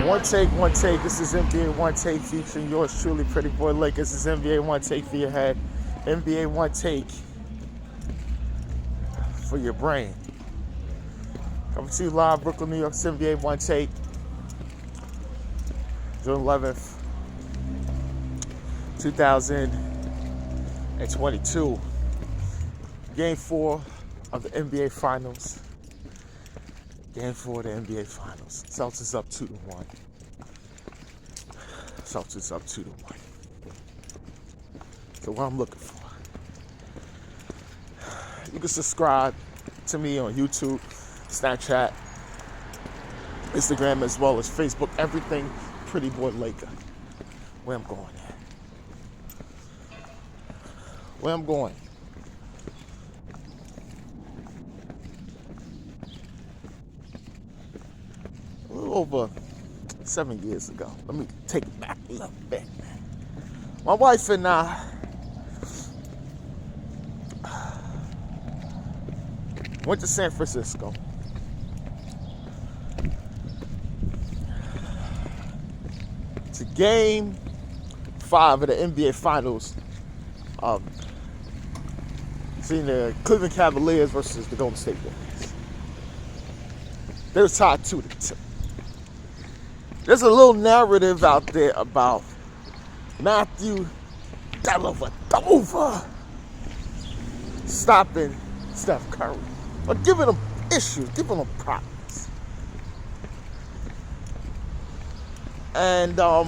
One take, one take. This is NBA One Take featuring yours truly, Pretty Boy Lakers. This is NBA One Take for your head. NBA One Take for your brain. Coming to you live, Brooklyn, New York. NBA One Take, June 11th, 2022. Game 4 of the NBA Finals. Game 4 of the NBA Finals. Celtics up 2-1. Celtics up 2-1. So what I'm looking for. You can subscribe to me on YouTube, Snapchat, Instagram, as well as Facebook. Everything Pretty Boy Laker. Where I'm going at. Where I'm going. A little over 7 years ago. Let me take it back a little bit. My wife and I went to San Francisco. To game 5 of the NBA Finals. Seeing the Cleveland Cavaliers versus the Golden State Warriors. They were tied 2-2. There's a little narrative out there about Matthew Dellavedova stopping Steph Curry, or giving him issues, giving him problems. And I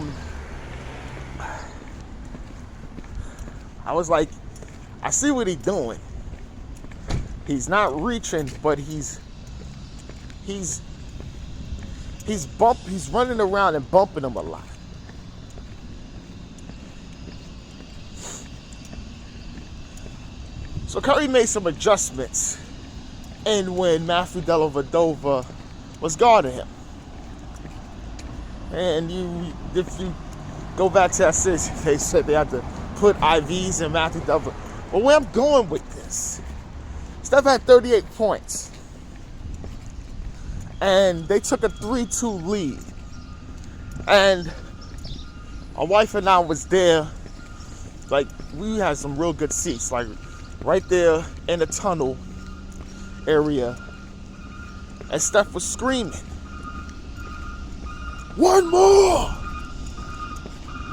was like, I see what he's doing. He's not reaching, but he's running around and bumping him a lot. So Curry made some adjustments, and when Matthew Dellavedova was guarding him, and if you go back to that series, they said they had to put IVs in Matthew Dellavedova. But where I'm going with this, Steph had 38 points. And they took a 3-2 lead. And my wife and I was there. Like, we had some real good seats. Like, right there in the tunnel area. And Steph was screaming, "One more!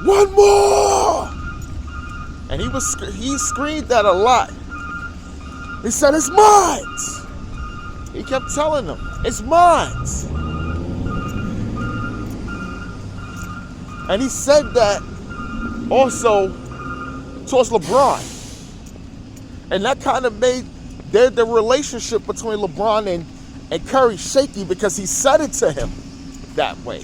One more!" And he screamed that a lot. He said, "It's mine!" He kept telling them, "It's mine." And he said that also towards LeBron. And that kind of made the relationship between LeBron and Curry shaky, because he said it to him that way.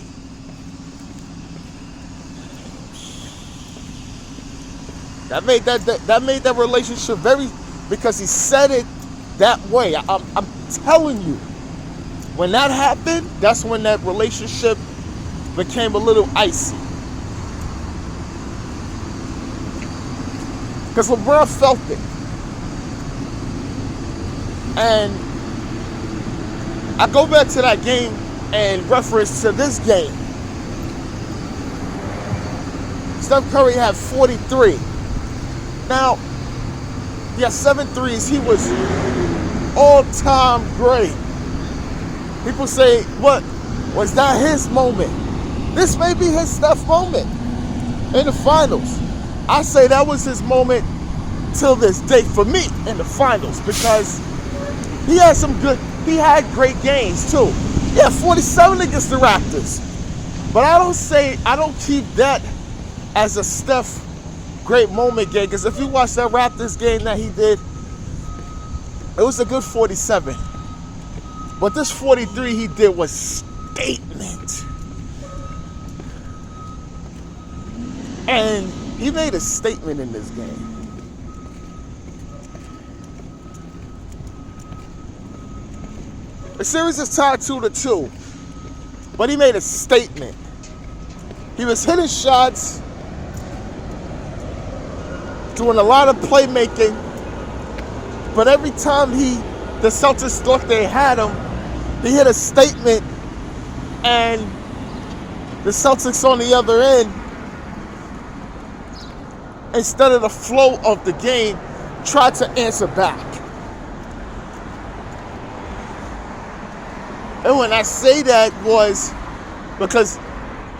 That made that relationship very, because he said it that way. I'm telling you, when that happened, that's when that relationship became a little icy. Because LeBron felt it. And I go back to that game and reference to this game. Steph Curry had 43. Now, he had 7 threes. He was all-time great. People say, what? Was that his moment? This may be his Steph moment in the finals. I say that was his moment till this day for me in the finals, because he had great games too. He had 47 against the Raptors. But I don't keep that as a Steph great moment game, because if you watch that Raptors game that he did, it was a good 47. But this 43 he did was statement. And he made a statement in this game. The series is tied 2-2. But he made a statement. He was hitting shots, doing a lot of playmaking, but every time the Celtics thought they had him, he hit a statement, and The Celtics on the other end, instead of the flow of the game, tried to answer back. And when I say that was because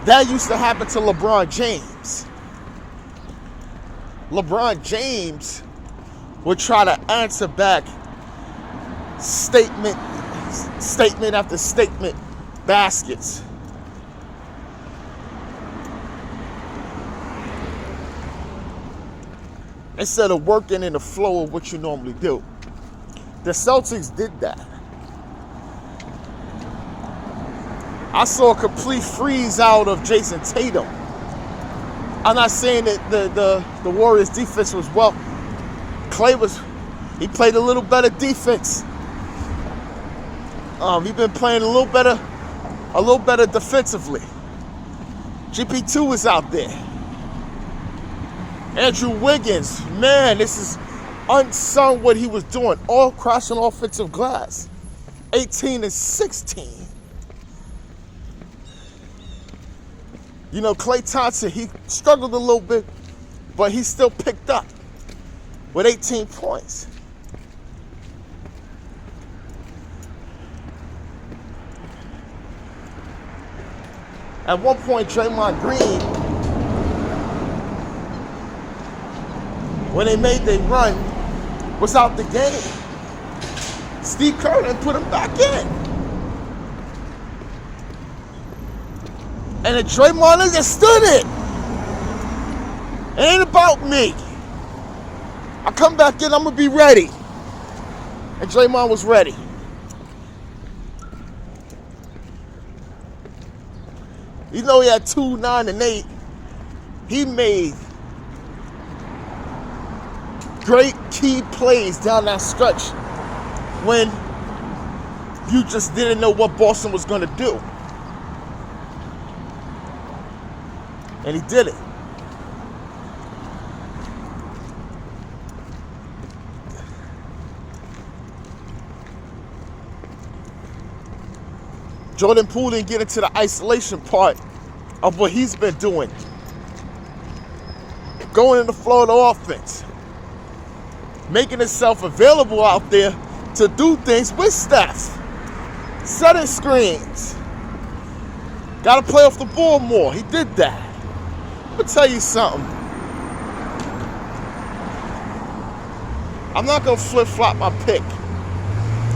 that used to happen to LeBron James. LeBron James would try to answer back statement after statement baskets. Instead of working in the flow of what you normally do. The Celtics did that. I saw a complete freeze out of Jason Tatum. I'm not saying that the Warriors defense was well. He played a little better defense. He's been playing a little better defensively. GP2 was out there. Andrew Wiggins, man, this is unsung what he was doing. All crashing offensive glass. 18 and 16. You know, Klay Thompson, he struggled a little bit, but he still picked up with 18 points. At one point, Draymond Green, when they made their run, was out the game. Steve Kerr didn't put him back in. And then Draymond understood it. It ain't about me. I come back in, I'm going to be ready. And Draymond was ready. Even though he had 2, 9, and 8, he made great key plays down that stretch when you just didn't know what Boston was going to do. And he did it. Jordan Poole didn't get into the isolation part of what he's been doing. Going in the flow of the offense. Making himself available out there to do things with Steph. Setting screens. Got to play off the ball more. He did that. I'm going to tell you something. I'm not going to flip-flop my pick.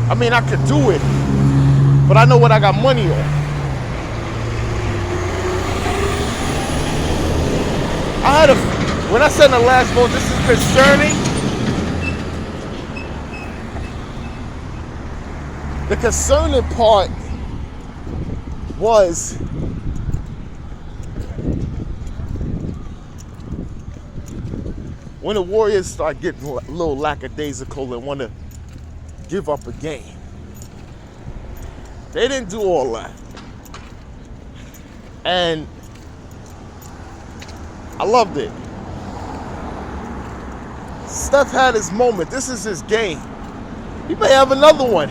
I mean, I could do it, but I know what I got money on. When I said in the last vote, this is concerning. The concerning part was when the Warriors start getting a little lackadaisical and want to give up a game. They didn't do all that. And I loved it. Steph had his moment. This is his game. He may have another one.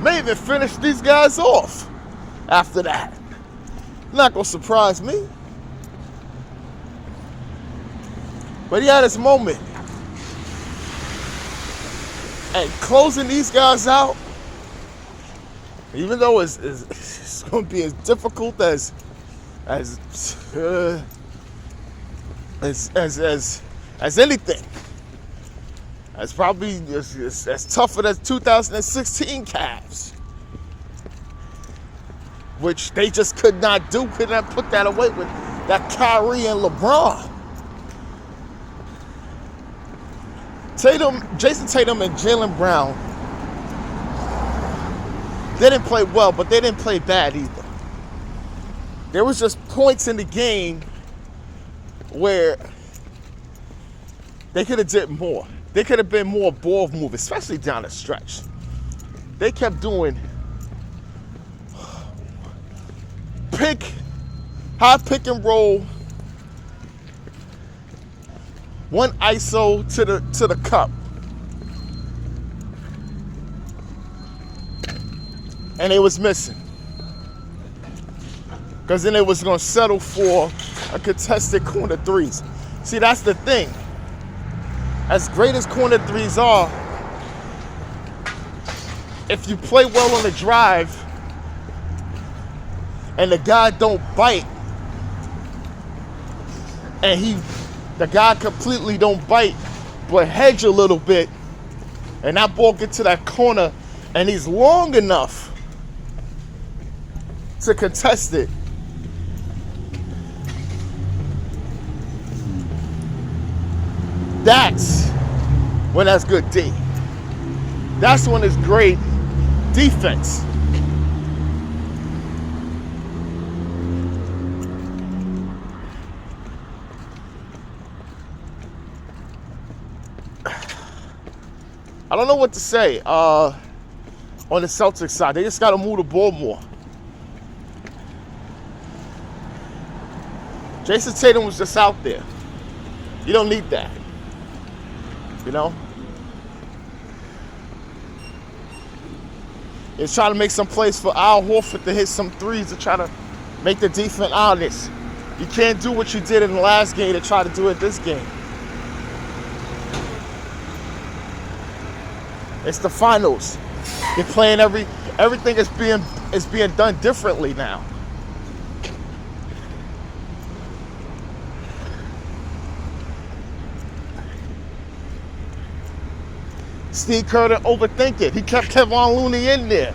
May even finish these guys off after that. Not going to surprise me. But he had his moment. And closing these guys out, even though it's going to be as difficult as anything, as probably as tough as 2016 Cavs, which they just could not put that away with that Kyrie and LeBron. Jason Tatum and Jaylen Brown, they didn't play well, but they didn't play bad either. There was just points in the game where they could have did more. They could have been more ball moving, especially down the stretch. They kept doing high pick and roll, one ISO to the cup. And it was missing. because then it was going to settle for a contested corner threes. See, that's the thing. As great as corner threes are, if you play well on the drive and the guy don't bite, and the guy completely don't bite, but hedge a little bit, and that ball get to that corner, and he's long enough to contest it, that's when that's good D. That's when it's great defense. I don't know what to say on the Celtics side. They just got to move the ball more. Jason Tatum was just out there. You don't need that. You know? It's trying to make some plays for Al Horford to hit some threes to try to make the defense honest. You can't do what you did in the last game to try to do it this game. It's the finals. You're playing everything is being done differently now. Steve Kerr didn't overthink it. He kept Kevin Looney in there.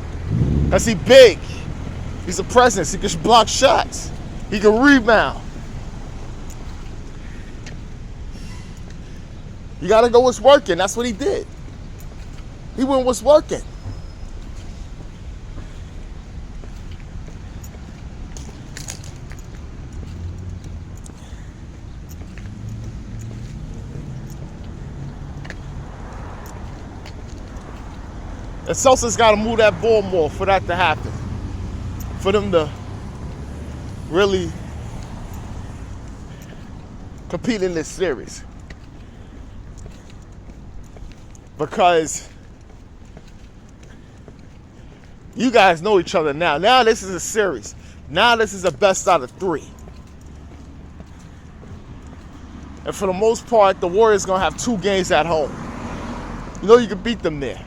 Because he's big. He's a presence. He can block shots. He can rebound. You got to go what's working. That's what he did. He went what's working. The Celtics got to move that ball more for that to happen. For them to really compete in this series. Because you guys know each other now. Now this is a series. Now this is a best out of 3. And for the most part, the Warriors going to have 2 games at home. You know you can beat them there.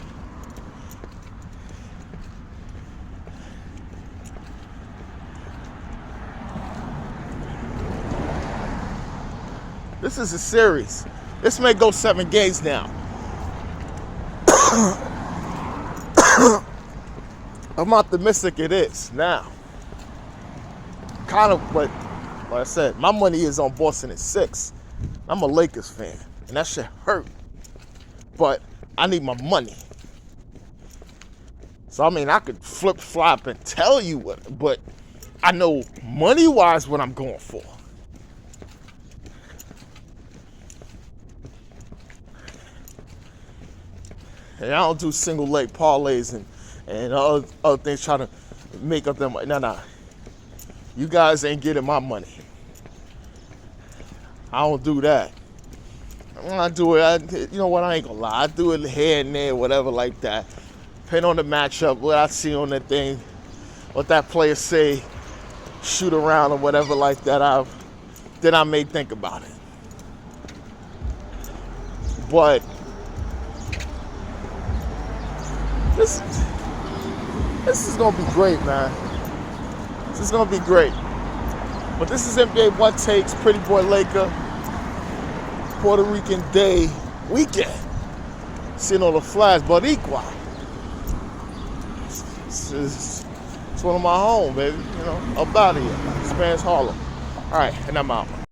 This is a series. This may go 7 games now. I'm optimistic it is now. Kind of, but like I said, my money is on Boston at 6. I'm a Lakers fan, and that shit hurt. But I need my money. So I mean, I could flip-flop and tell you what, but I know money-wise what I'm going for. And I don't do single leg parlays and other things trying to make up them. Nah. You guys ain't getting my money. I don't do that. When I do it, you know what, I ain't gonna lie. I do it here and there, whatever like that. Depending on the matchup, what I see on that thing, what that player say, shoot around or whatever like that, then I may think about it. But this is gonna be great, man. This is gonna be great. But this is NBA Onetake's Pretty Boy Laker Puerto Rican Day weekend. Seeing all the flags, but equal. It's one of my home, baby. You know, up out of here. Spanish Harlem. All right, and I'm out.